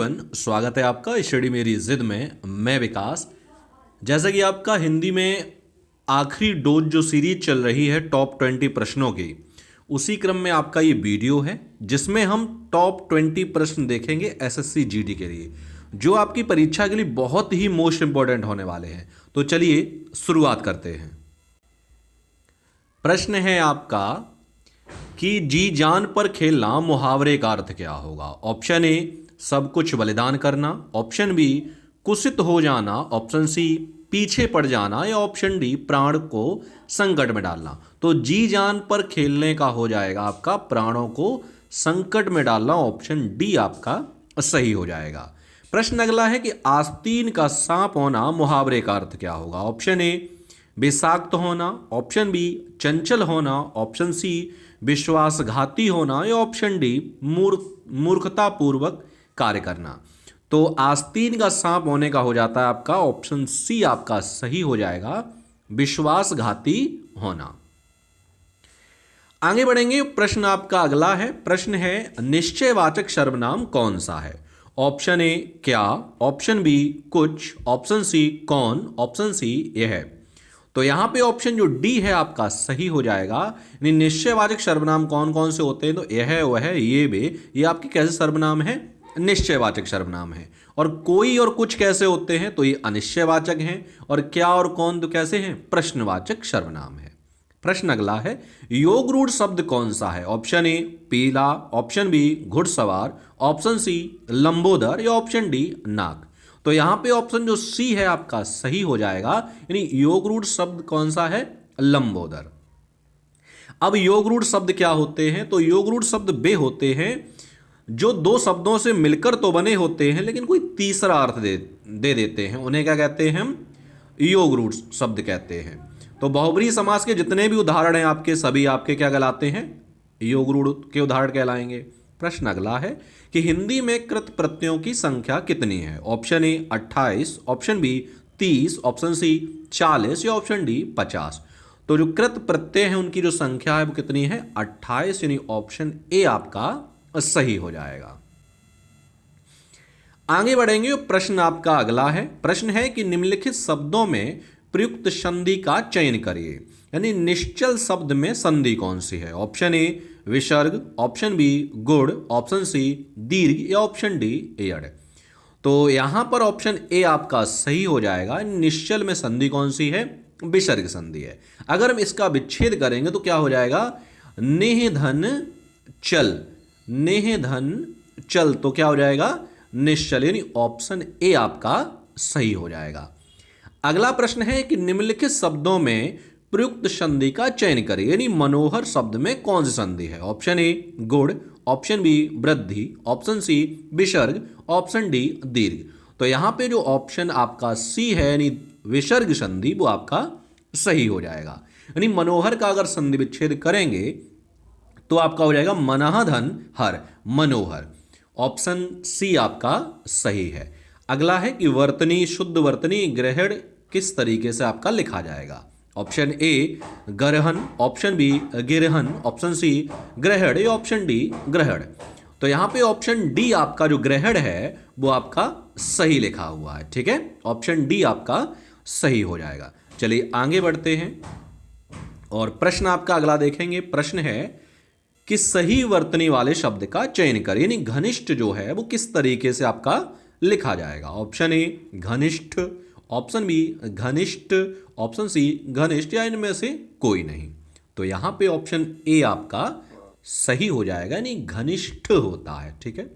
Everyone, स्वागत है आपका स्टडी मेरी जिद में। मैं विकास। जैसा कि आपका हिंदी में आखिरी डोज जो सीरीज चल रही है टॉप 20 प्रश्नों की, उसी क्रम में आपका ये वीडियो है जिसमें हम टॉप 20 प्रश्न देखेंगे एसएससी जीडी के लिए, जो आपकी परीक्षा के लिए बहुत ही मोस्ट इंपॉर्टेंट होने वाले हैं। तो चलिए शुरुआत करते हैं। प्रश्न है आपका कि जी जान पर खेलना मुहावरे का अर्थ क्या होगा। ऑप्शन ए सब कुछ बलिदान करना, ऑप्शन बी कुसित हो जाना, ऑप्शन सी पीछे पड़ जाना, या ऑप्शन डी प्राण को संकट में डालना। तो जी जान पर खेलने का हो जाएगा आपका प्राणों को संकट में डालना, ऑप्शन डी आपका सही हो जाएगा। प्रश्न अगला है कि आस्तीन का सांप होना मुहावरे का अर्थ क्या होगा। ऑप्शन ए विषाक्त होना, ऑप्शन बी चंचल होना, ऑप्शन सी विश्वासघाती होना, या ऑप्शन डी मूर्खतापूर्वक कार्य करना। तो आस्तीन का सांप होने का हो जाता है आपका ऑप्शन सी आपका सही हो जाएगा, विश्वासघाती होना। आगे बढ़ेंगे। प्रश्न आपका अगला है। प्रश्न है निश्चयवाचक सर्वनाम कौन सा है। ऑप्शन ए क्या, ऑप्शन बी कुछ, ऑप्शन सी कौन, ऑप्शन सी यह। तो यहां पे ऑप्शन जो डी है आपका सही हो जाएगा। यानी निश्चयवाचक सर्वनाम कौन कौन से होते हैं, तो यह वह ये वे, ये आपके कैसे सर्वनाम है, निश्चयवाचक सर्वनाम है। और कोई और कुछ कैसे होते हैं, तो ये अनिश्चयवाचक हैं। और क्या और कौन तो कैसे हैं, प्रश्नवाचक सर्वनाम है। प्रश्न अगला है योगरूढ़ शब्द कौन सा है। ऑप्शन ए पीला, ऑप्शन बी घुड़सवार, ऑप्शन सी लंबोदर, या ऑप्शन डी नाक। तो यहां पे ऑप्शन जो सी है आपका सही हो जाएगा। यानी योगरूढ़ शब्द कौन सा है, लंबोदर। अब योगरूढ़ शब्द क्या होते हैं, तो योगरूढ़ शब्द वे होते हैं जो दो शब्दों से मिलकर तो बने होते हैं लेकिन कोई तीसरा अर्थ दे देते हैं, उन्हें क्या कहते हैं, हम योगरूढ़ शब्द कहते हैं। तो बहुब्रीहि समास के जितने भी उदाहरण हैं आपके, सभी आपके क्या कहलाते हैं, योगरूढ़ के उदाहरण कहलाएंगे। प्रश्न अगला है कि हिंदी में कृत प्रत्ययों की संख्या कितनी है। Option A 28, option B 30, option C 40, या ऑप्शन डी 50। तो जो कृत प्रत्यय है उनकी जो संख्या है वो कितनी है, 28, यानी ऑप्शन ए आपका सही हो जाएगा। आगे बढ़ेंगे। प्रश्न आपका अगला है। प्रश्न है कि निम्नलिखित शब्दों में प्रयुक्त संधि का चयन करिए। यानी निश्चल शब्द में संधि कौन सी है। ऑप्शन ए विसर्ग, ऑप्शन बी गुण, ऑप्शन सी दीर्घ, या ऑप्शन डी एड़। तो यहां पर ऑप्शन ए आपका सही हो जाएगा। निश्चल में संधि कौन सी है, विसर्ग संधि है। अगर हम इसका विच्छेद करेंगे तो क्या हो जाएगा, नेह धन चल, नेह धन चल, तो क्या हो जाएगा, निश्चल, यानी ऑप्शन ए आपका सही हो जाएगा। अगला प्रश्न है कि निम्नलिखित शब्दों में प्रयुक्त संधि का चयन करें। यानी मनोहर शब्द में कौन सी संधि है। ऑप्शन ए गुण, ऑप्शन बी वृद्धि, ऑप्शन सी विसर्ग, ऑप्शन डी दीर्घ। तो यहां पे जो ऑप्शन आपका सी है यानी विसर्ग संधि, वो आपका सही हो जाएगा। यानी मनोहर का अगर संधि विच्छेद करेंगे तो आपका हो जाएगा मनः धन हर, मनोहर। ऑप्शन सी आपका सही है। अगला है कि वर्तनी, शुद्ध वर्तनी, ग्रहण किस तरीके से आपका लिखा जाएगा। ऑप्शन ए ग्रहण, ऑप्शन बी गिरहन, ऑप्शन सी ग्रहण, या ऑप्शन डी ग्रहण। तो यहां पे ऑप्शन डी आपका जो ग्रहण है वो आपका सही लिखा हुआ है। ठीक है, ऑप्शन डी आपका सही हो जाएगा। चलिए आगे बढ़ते हैं और प्रश्न आपका अगला देखेंगे। प्रश्न है कि सही वर्तनी वाले शब्द का चयन करें। यानी घनिष्ठ जो है वो किस तरीके से आपका लिखा जाएगा। ऑप्शन ए घनिष्ठ, ऑप्शन बी घनिष्ठ, ऑप्शन सी घनिष्ठ, या इनमें से कोई नहीं। तो यहां पे ऑप्शन ए आपका सही हो जाएगा, यानी घनिष्ठ होता है। ठीक है,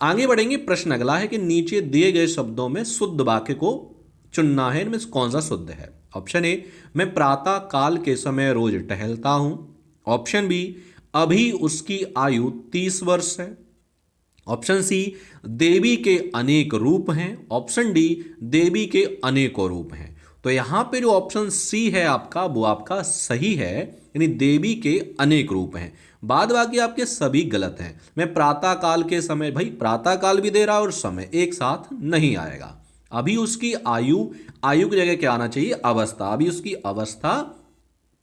आगे बढ़ेंगे। प्रश्न अगला है कि नीचे दिए गए शब्दों में शुद्ध वाक्य को चुनना है, इनमें कौन सा शुद्ध है। ऑप्शन ए मैं प्रातः काल के समय रोज टहलता हूं, ऑप्शन बी अभी उसकी आयु 30 वर्ष है, ऑप्शन सी देवी के अनेक रूप हैं, ऑप्शन डी देवी के अनेकों रूप हैं। तो यहां पे जो ऑप्शन सी है आपका वो आपका सही है, यानी देवी के अनेक रूप हैं। बाद बाकी आपके सभी गलत हैं। मैं प्रातः काल के समय, भाई प्रातः काल भी दे रहा है और समय एक साथ नहीं आएगा। अभी उसकी आयु, आयु की जगह क्या आना चाहिए, अवस्था। अभी उसकी अवस्था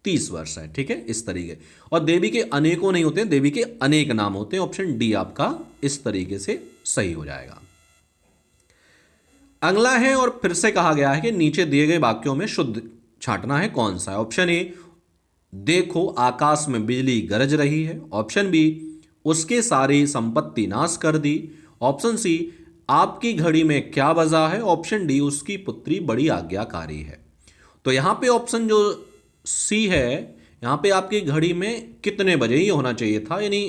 30 वर्ष है। ठीक है, इस तरीके। और देवी के अनेकों नहीं होते हैं, देवी के अनेक नाम होते हैं। ऑप्शन डी आपका इस तरीके से सही हो जाएगा। अगला है और फिर से कहा गया है कि नीचे दिए गए वाक्यों में शुद्ध छांटना है, कौन सा है। ऑप्शन ए, देखो आकाश में बिजली गरज रही है। ऑप्शन बी, उसके सारी संपत्ति नाश कर दी। ऑप्शन सी, आपकी घड़ी में क्या बजा है। ऑप्शन डी, उसकी पुत्री बड़ी आज्ञाकारी है। तो यहां पे ऑप्शन जो सी है, यहां पे आपकी घड़ी में कितने बजे ही होना चाहिए था, यानी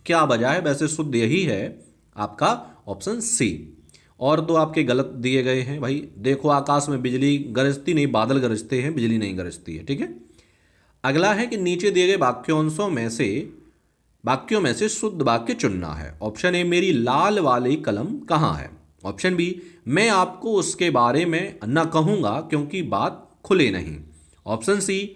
क्या बजा है, वैसे शुद्ध यही है आपका ऑप्शन सी। और दो आपके गलत दिए गए हैं भाई। देखो आकाश में बिजली गरजती नहीं, बादल गरजते हैं, बिजली नहीं गरजती है, ठीक है। अगला है कि नीचे दिए गए वाक्यों में से शुद्ध वाक्य चुनना है। ऑप्शन ए, मेरी लाल वाली कलम कहाँ है। ऑप्शन बी, मैं आपको उसके बारे में न कहूंगा क्योंकि बात खुले नहीं। ऑप्शन सी,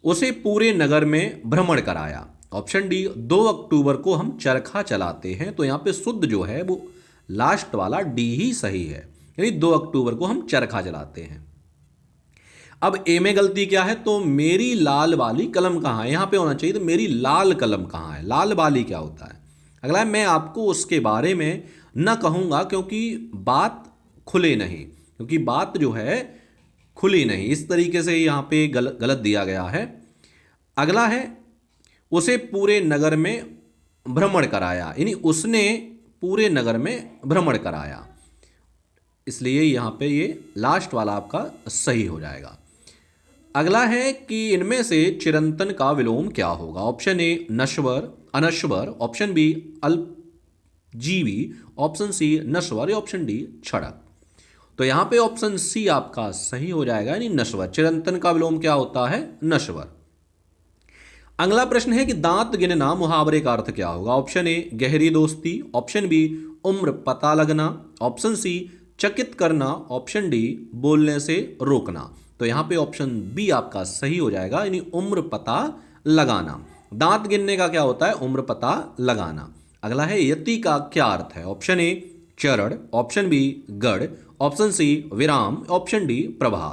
उसे पूरे नगर में भ्रमण कराया। ऑप्शन डी, 2 अक्टूबर को हम चरखा चलाते हैं। तो यहां पे शुद्ध जो है वो लास्ट वाला डी ही सही है, यानी 2 अक्टूबर को हम चरखा चलाते हैं। अब ए में गलती क्या है, तो मेरी लाल वाली कलम कहाँ है, यहां पे होना चाहिए तो मेरी लाल कलम कहाँ है। लाल वाली क्या होता है। अगला है, मैं आपको उसके बारे में न कहूंगा क्योंकि बात खुले नहीं, क्योंकि बात जो है खुली नहीं, इस तरीके से यहां पे गलत दिया गया है। अगला है, उसे पूरे नगर में भ्रमण कराया, यानी उसने पूरे नगर में भ्रमण कराया, इसलिए यहां पे ये लास्ट वाला आपका सही हो जाएगा। अगला है कि इनमें से चिरंतन का विलोम क्या होगा। ऑप्शन ए, नश्वर, अनश्वर। ऑप्शन बी, अल्पजीवी। ऑप्शन सी, नश्वर। ऑप्शन डी, क्षणक। तो यहां पे ऑप्शन सी आपका सही हो जाएगा, यानी नश्वर। चिरंतन का विलोम क्या होता है, नश्वर। अगला प्रश्न है कि दांत गिनना मुहावरे का अर्थ क्या होगा। ऑप्शन ए, गहरी दोस्ती। ऑप्शन बी, उम्र पता लगना। ऑप्शन सी, चकित करना। ऑप्शन डी, बोलने से रोकना। तो यहां पे ऑप्शन बी आपका सही हो जाएगा, यानी उम्र पता लगाना। दांत गिनने का क्या होता है, उम्र पता लगाना। अगला है, यति का क्या अर्थ है। ऑप्शन ए, चरण। ऑप्शन बी, गढ़। ऑप्शन सी, विराम। Option D, Prabha.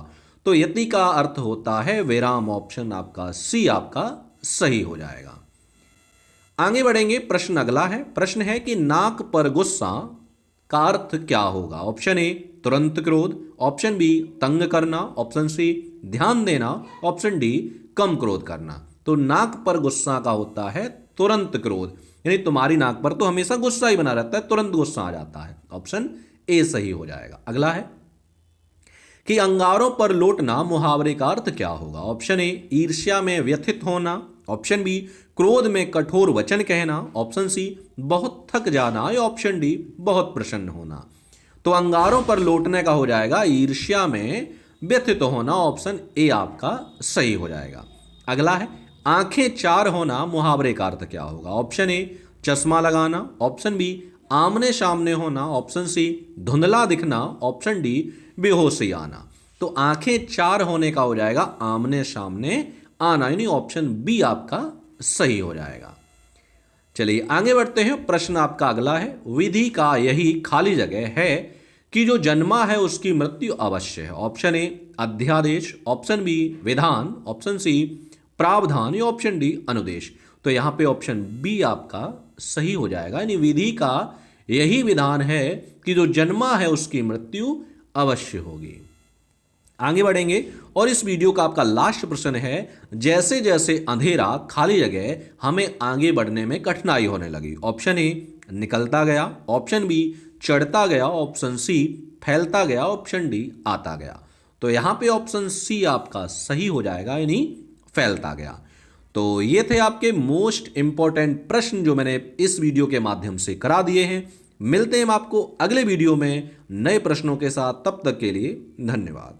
तो यति का अर्थ होता है विराम। ऑप्शन आपका सी आपका सही हो जाएगा। आगे बढ़ेंगे, प्रश्न अगला है। प्रश्न है कि नाक पर गुस्सा का अर्थ क्या होगा। ऑप्शन ए, तुरंत क्रोध। ऑप्शन बी, तंग करना। ऑप्शन सी, ध्यान देना। ऑप्शन डी, कम क्रोध करना। तो नाक पर गुस्सा का होता है तुरंत क्रोध, यानी तुम्हारी नाक पर तो हमेशा गुस्सा ही बना रहता है, तुरंत गुस्सा आ जाता है। ऑप्शन ए सही हो जाएगा। अगला है कि अंगारों पर लौटना मुहावरे का अर्थ क्या होगा। ऑप्शन ए, ईर्ष्या में व्यथित होना। ऑप्शन बी, क्रोध में कठोर वचन कहना। ऑप्शन सी, बहुत थक जाना। या ऑप्शन डी, बहुत प्रसन्न होना। तो अंगारों पर लौटने का हो जाएगा ईर्ष्या में व्यथित होना। ऑप्शन ए आपका सही हो जाएगा। अगला है, आंखें चार होना मुहावरे का अर्थ क्या होगा। ऑप्शन ए, चश्मा लगाना। ऑप्शन बी, आमने सामने होना। ऑप्शन सी, धुंधला दिखना। ऑप्शन डी, बेहोशी आना। तो आंखें चार होने का हो जाएगा आमने सामने आना, यानी ऑप्शन बी आपका सही हो जाएगा। चलिए आगे बढ़ते हैं। प्रश्न आपका अगला है, विधि का यही खाली जगह है कि जो जन्मा है उसकी मृत्यु अवश्य है। ऑप्शन ए, अध्यादेश। ऑप्शन बी, विधान। ऑप्शन सी, प्रावधान। या ऑप्शन डी, अनुदेश। तो यहां पे ऑप्शन बी आपका सही हो जाएगा, यानी विधि का यही विधान है कि जो जन्मा है उसकी मृत्यु अवश्य होगी। आगे बढ़ेंगे और इस वीडियो का आपका लास्ट प्रश्न है, जैसे जैसे अंधेरा खाली जगह हमें आगे बढ़ने में कठिनाई होने लगी। ऑप्शन ए, निकलता गया। ऑप्शन बी, चढ़ता गया। ऑप्शन सी, फैलता गया। ऑप्शन डी, आता गया। तो यहां पे ऑप्शन सी आपका सही हो जाएगा, यानी फैलता गया। तो ये थे आपके मोस्ट इंपॉर्टेंट प्रश्न जो मैंने इस वीडियो के माध्यम से करा दिए हैं। मिलते हैं हम आपको अगले वीडियो में नए प्रश्नों के साथ, तब तक के लिए धन्यवाद।